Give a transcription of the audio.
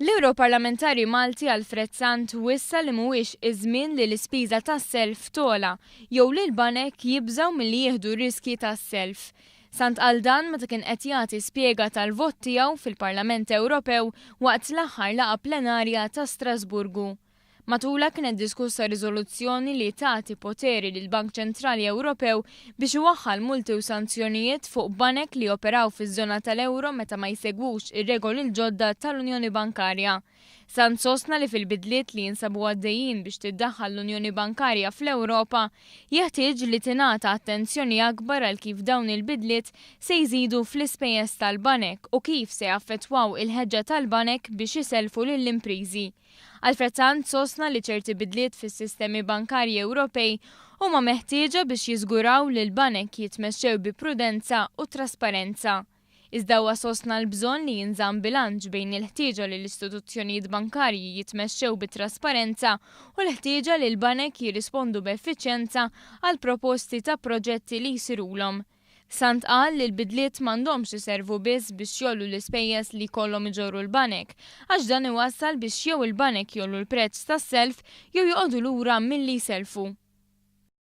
L-Ewroparlamentari Malti Alfred Sant wissa li mhuwiex iż-żmien li l-ispiża tas-self togħla jew li l-banek jibżgħu milli jieħdu riski tas-self. Sant qal dan meta kien qed jagħti spjega tal-vot tiegħu fil-Parlament Ewropew waqt l-aħħar laqgħa plenarja ta' Strasburgu. Matula kienet diskussa riżoluzzjoni li tagħti poteri lill Bank Ċentrali Ewropew biex iwaħħal multi u sanzjonijiet fuq banek li operaw fiż-żona tal-Ewro meta ma jsegwux ir-regoli l-ġodda tal-Unjoni Bankarja. Sant sostna li fil-bidliet li jinsabu għaddejjin biex tiddaħħal l-Unjoni Bankarja fl-Ewropa jeħtieġ li tingħata attenzjoni akbar għal kif dawn il-bidliet se jżidu fl-ispejjeż tal-banek u kif se jaffettwaw il-ħeġġa tal-banek biex iselfu lill-impriżi. Alfred Sant sostna li ċerti bidliet fis-sistemi bankarji Ewropej huma meħtieġa biex jiżguraw li l-banek jitmexxew bi prudenza u trasparenza. Iżda huwa sostna l-bżonn li jinżamm bilanċ bejn il-ħtieġa li l-istituzzjonijiet bankarji jitmexxew bit-trasparenza u l-ħtieġa li l-banek jirrispondu b'effiċjenza għal proposti ta' proġetti li jsirulhom. Sant qal li l-bidliet m'għandhomx iservu biss biex jollu l-ispejjeż li jkollhom iġorru l-banek, għax dan iwassal biex jew il-banek jollu l-prezz tas-self jew joqogħdu lura milli jselfu.